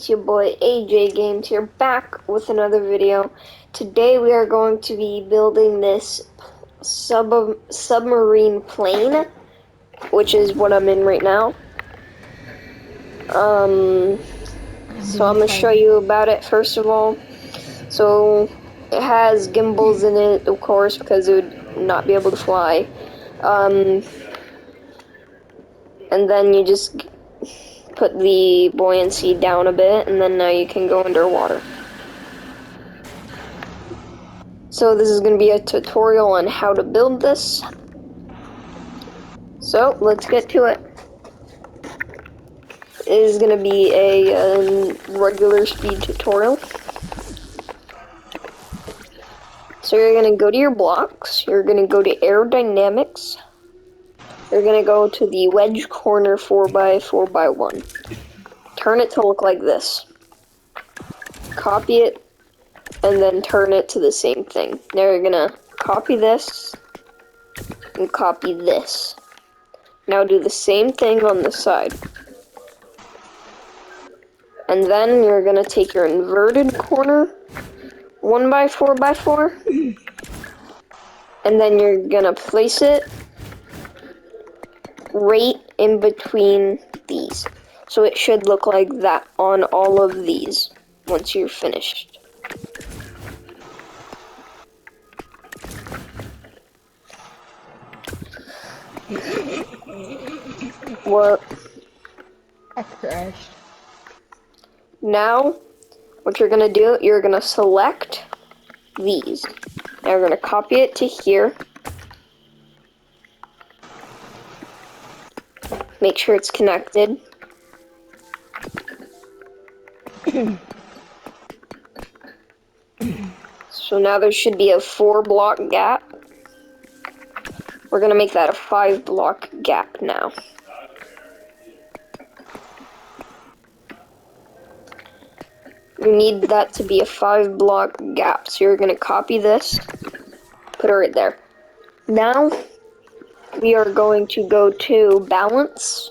it's your boy AJ Games here, back with another video. Today we are going to be building this submarine plane, which is what I'm in right now. So I'm going to show you about it first of all. So it has gimbals in it, of course, because it would not be able to fly. And then you just put the buoyancy down a bit, and then now you can go underwater. So this is going to be a tutorial on how to build this. So let's get to it. It is going to be a regular speed tutorial. So you're going to go to your blocks. You're going to go to aerodynamics. You're going to go to the wedge corner 4x4x1. Turn it to look like this. Copy it, and then turn it to the same thing. Now you're going to copy this and copy this. Now do the same thing on the side. And then you're going to take your inverted corner 1x4x4, and then you're going to place it right in between these. So it should look like that on all of these once you're finished. What? I crashed. Now, what you're gonna do, you're gonna select these. Now you're gonna copy it to here. Make sure it's connected. So now there should be a 4-block gap. We're gonna make that a 5-block gap now. You need that to be a 5-block gap. So you're gonna copy this, put it right there. Now we are going to go to balance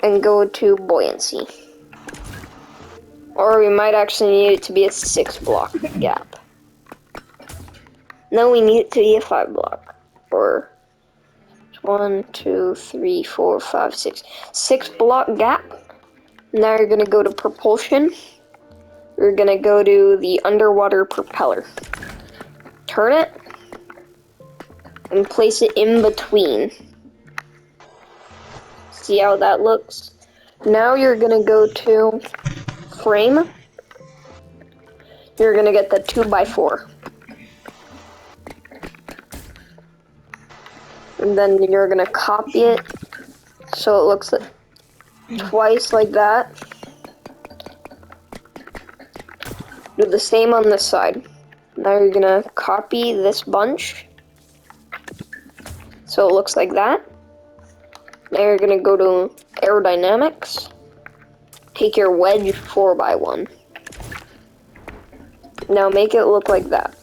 and go to buoyancy. Or we might actually need it to be a 6-block gap. No, we need it to be a 5-block. Or 1, 2, 3, 4, 5, 6. 6-block gap. Now you're gonna go to propulsion. You're gonna go to the underwater propeller. Turn it and place it in between. See how that looks? Now you're gonna go to frame. You're gonna get the 2x4. And then you're gonna copy it so it looks like twice like that. Do the same on this side. Now you're gonna copy this bunch so it looks like that. Now you're gonna go to aerodynamics. Take your wedge 4x1. Now make it look like that.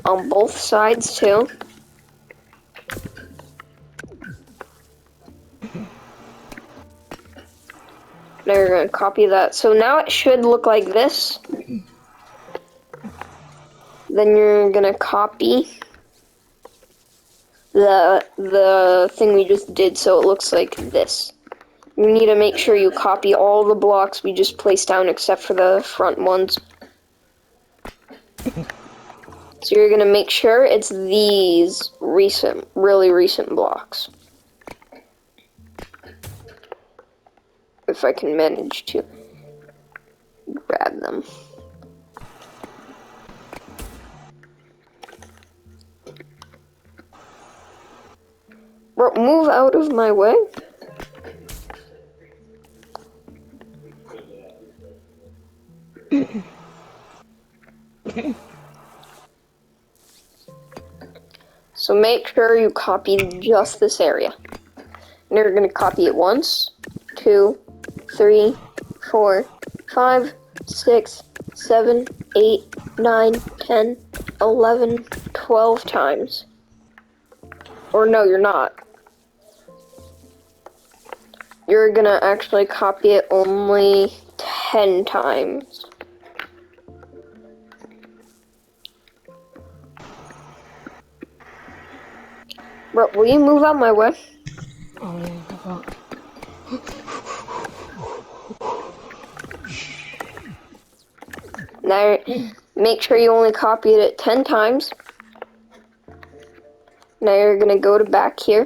On both sides too. Now you're going to copy that. So now it should look like this. Then you're going to copy the thing we just did so it looks like this. You need to make sure you copy all the blocks we just placed down except for the front ones. So you're going to make sure it's these really recent blocks. If I can manage to grab them. Bro, move out of my way. So make sure you copy just this area. And you're going to copy it once, 2, 3, 4, 5, 6, 7, 8, 9, 10, 11, 12 times. Or no, you're not. you're gonna actually copy it only 10 times. Bro, will you move out my way? Oh yeah, I thought. Now, make sure you only copied it 10 times. Now you're gonna go to back here.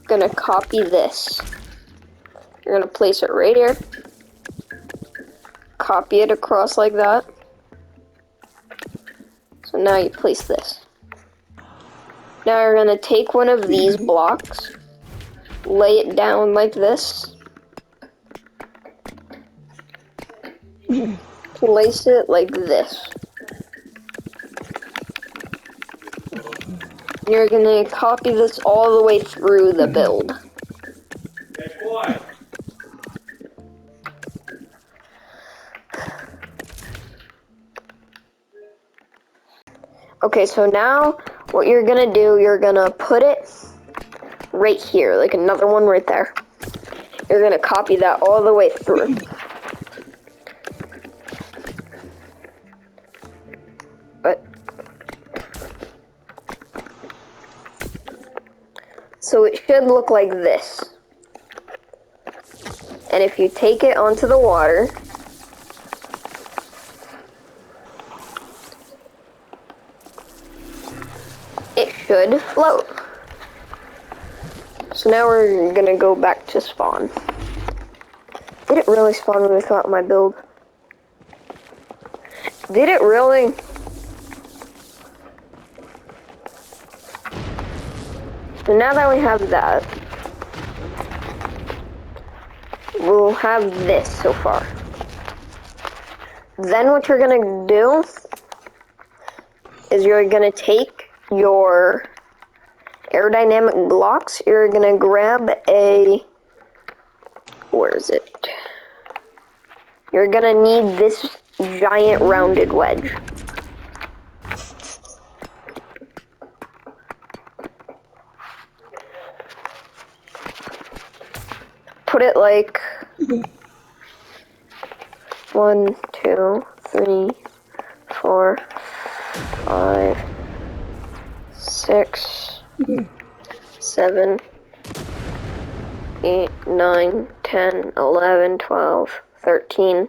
Gonna copy this. You're gonna place it right here. Copy it across like that. So now you place this. Now you're gonna take one of these blocks, lay it down like this, place it like this. You're gonna copy this all the way through the build. Okay, so now what you're gonna do, you're gonna put it right here, like another one right there. You're gonna copy that all the way through. But so it should look like this. And if you take it onto the water, it should float. So now we're gonna go back to spawn. Did it really spawn when we thought my build? Did it really? So now that we have that, we'll have this so far. Then what you're gonna do is you're gonna take your aerodynamic blocks, you're gonna grab a, where is it? You're gonna need this giant rounded wedge. Put it like 1, 2, 3, 4, 5, 6, 7, 8, 9, 10, 11, 12, 13,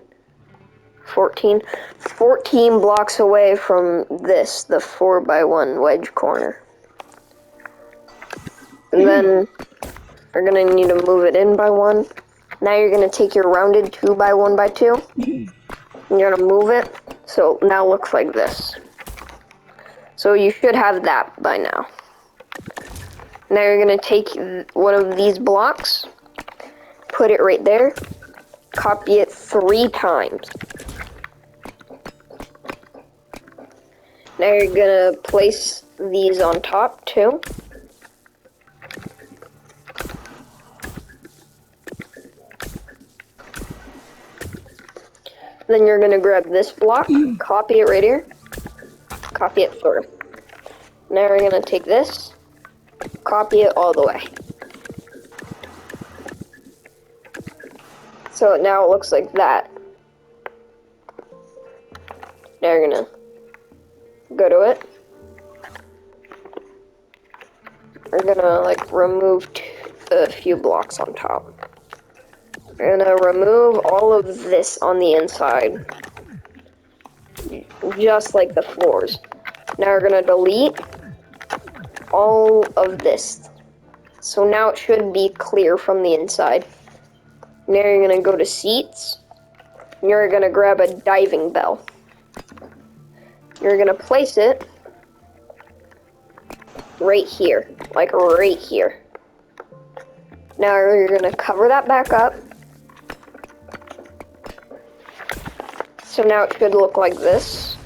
14. 14 blocks away from this, the 4x1 wedge corner. And then we're gonna need to move it in by 1. Now you're gonna take your rounded 2x1x2. And you're gonna move it, so now it looks like this. So you should have that by now. Now you're gonna take one of these blocks, put it right there, copy it 3 times. Now you're gonna place these on top too. Then you're gonna grab this block, copy it right here, copy it through. Now we're gonna take this, copy it all the way. So now it looks like that. Now you're gonna go to it. We're gonna like remove a few blocks on top. We're gonna remove all of this on the inside, just like the floors. Now we're gonna delete all of this. So now it should be clear from the inside. Now you're gonna go to seats. You're gonna grab a diving bell. You're gonna place it right here, like right here. Now you're gonna cover that back up. So now it should look like this.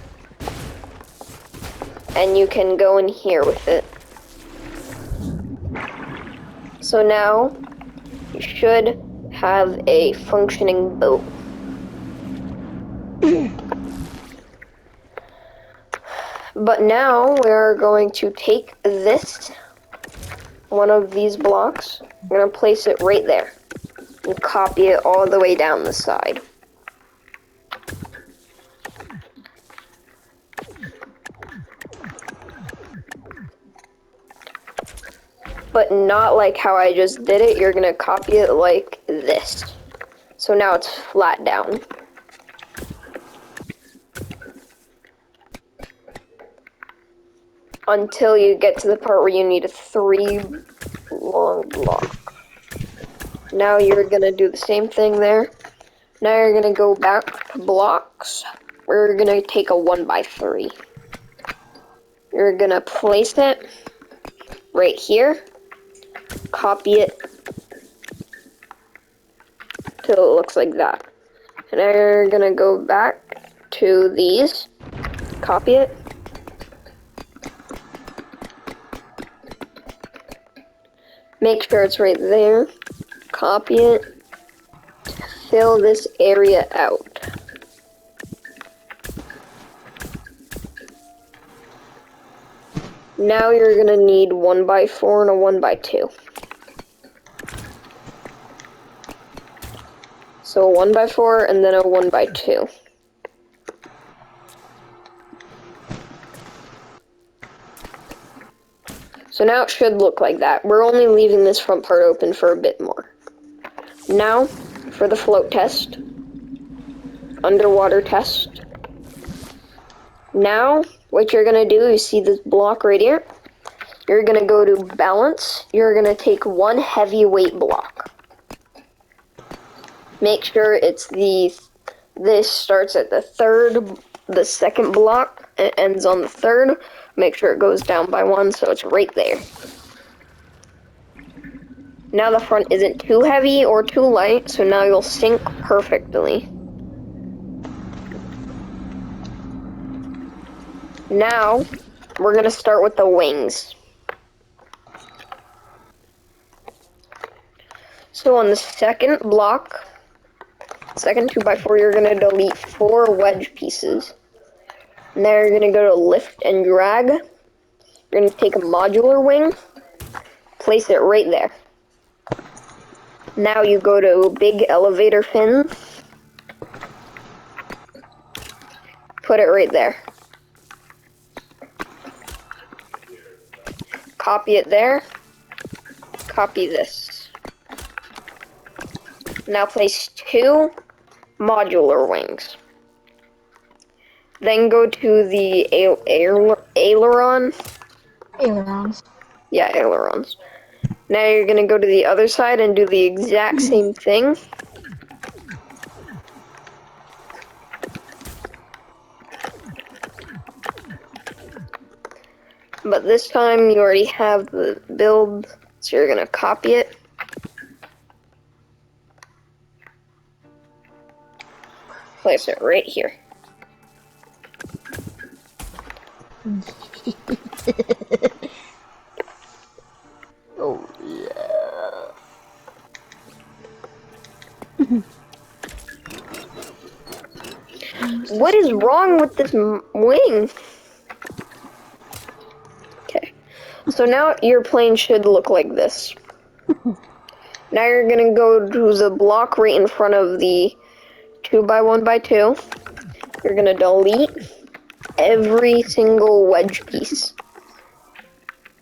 And you can go in here with it. So now you should have a functioning boat. But now we're going to take this one of these blocks. You're gonna place it right there. And copy it all the way down the side. But not like how I just did it. You're gonna copy it like this. So now it's flat down. Until you get to the part where you need a 3 long block. Now you're gonna do the same thing there. Now you're gonna go back to blocks. We're gonna take a 1x3. You're gonna place it right here. Copy it till it looks like that. And now you're gonna go back to these. Copy it. Make sure it's right there. Copy it. Fill this area out. Now you're gonna need 1x4 and a 1x2. So a 1x4 and then a 1x2. So now it should look like that. We're only leaving this front part open for a bit more. Now, for the float test. Underwater test. Now, what you're gonna do is see this block right here. You're gonna go to balance. You're gonna take one heavyweight block. Make sure it's this starts at the second block, and it ends on the third. Make sure it goes down by 1, so it's right there. Now the front isn't too heavy or too light, so now you'll sink perfectly. Now, we're gonna start with the wings. So on the second block, second 2x4, you're gonna delete 4 wedge pieces. Now you're gonna go to lift and drag. You're gonna take a modular wing, place it right there. Now you go to big elevator fin, put it right there. Copy it there, copy this. Now place 2 modular wings. Then go to the aileron. Ailerons. Yeah, ailerons. Now you're gonna go to the other side and do the exact same thing. But this time you already have the build, so you're gonna copy it. Place it right here. Oh, yeah. What is wrong with this wing? Okay. So now your plane should look like this. Now you're gonna go to the block right in front of the 2x1x2. You're gonna delete every single wedge piece.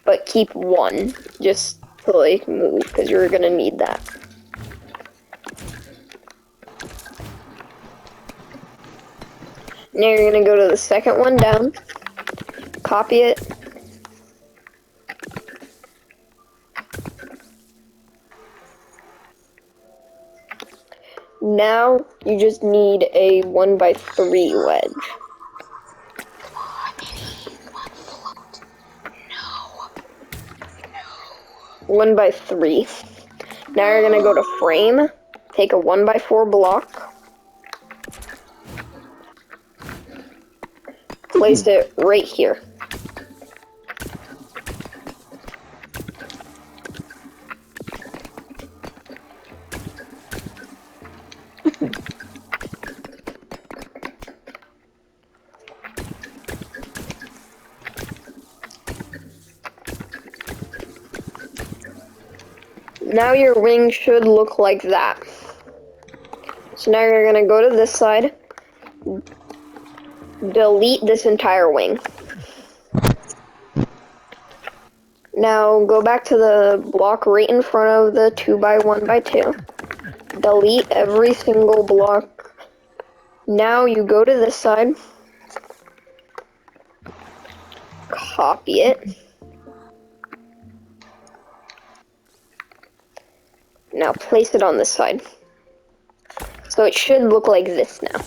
But keep 1, just to like move, because you're gonna need that. Now you're gonna go to the second one down, copy it. Now you just need a 1x3 wedge. Come on, Eddie. Come on, float. No. 1x3. Now you're gonna go to frame, take a 1x4 block, place it right here. Now your wing should look like that. So now you're gonna go to this side, delete this entire wing. Now go back to the block right in front of the 2x1x2. Delete every single block. Now you go to this side, copy it. Now place it on this side. So it should look like this now.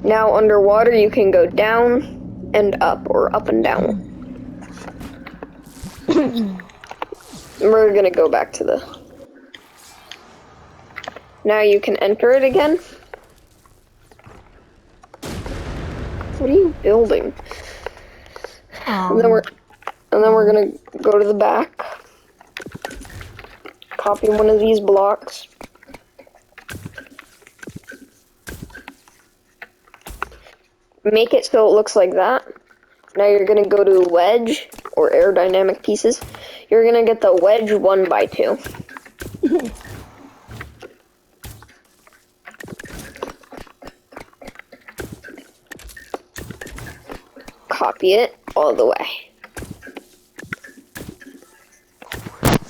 Now underwater you can go down and up, or up and down. We're gonna go back to the... Now you can enter it again. What are you building? And then we're gonna go to the back. Copy one of these blocks. Make it so it looks like that. Now you're gonna go to wedge or aerodynamic pieces. You're gonna get the wedge 1x2. Copy it all the way.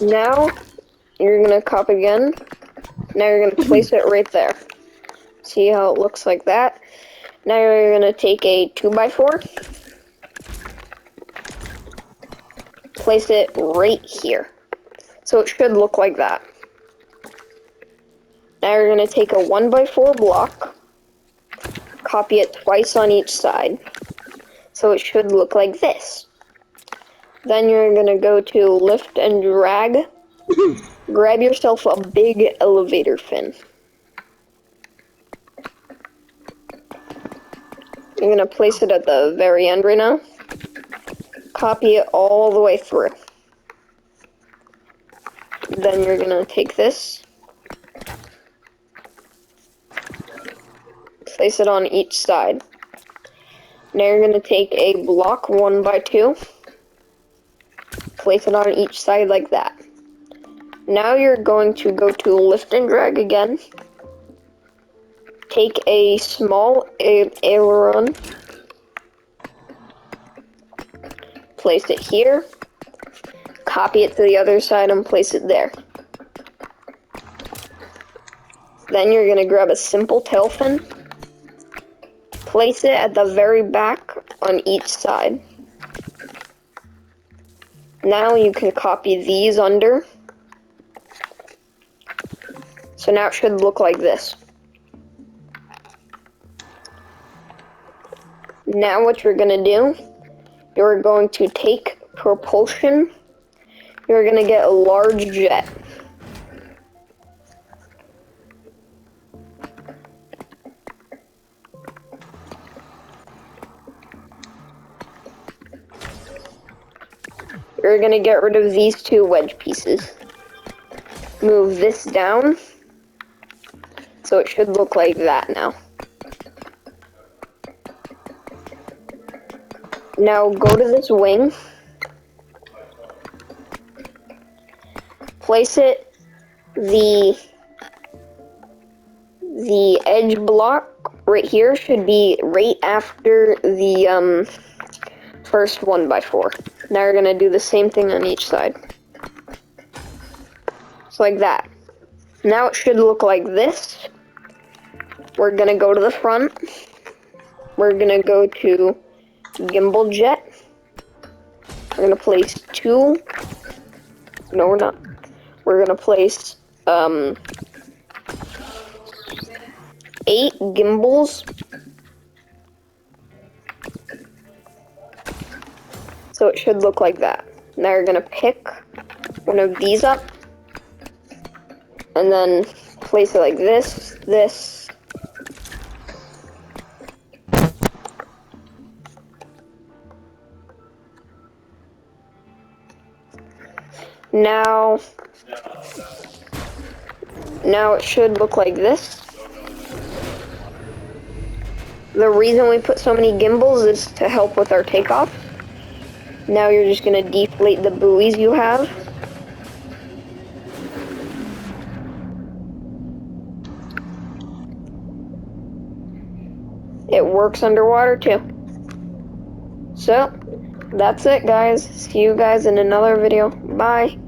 Now you're gonna copy again. Now you're gonna place it right there. See how it looks like that? Now you're gonna take a 2x4. Place it right here. So it should look like that. Now you're gonna take a 1x4 block. Copy it twice on each side. So it should look like this. Then you're gonna go to lift and drag. Grab yourself a big elevator fin. You're gonna place it at the very end right now. Copy it all the way through. Then you're gonna take this. Place it on each side. Now you're gonna take a block 1x2. Place it on each side like that. Now you're going to go to lift and drag again. Take a small aileron. Place it here. Copy it to the other side and place it there. Then you're gonna grab a simple tail fin. Place it at the very back on each side. Now you can copy these under. So now it should look like this. Now what you're gonna do, you're going to take propulsion. You're gonna get a large jet. You're gonna get rid of these two wedge pieces. Move this down. So it should look like that now. Now go to this wing. Place it, the edge block right here should be right after the first 1x4. Now you're gonna do the same thing on each side. Just like that. Now it should look like this. We're gonna go to the front. We're gonna go to gimbal jet. We're gonna place two. No, we're not. We're gonna place 8 gimbals. So it should look like that. Now you're gonna pick one of these up and then place it like this, this. Now it should look like this. The reason we put so many gimbals is to help with our takeoff. Now you're just gonna deflate the buoys you have. It works underwater too. So, that's it guys. See you guys in another video. Bye.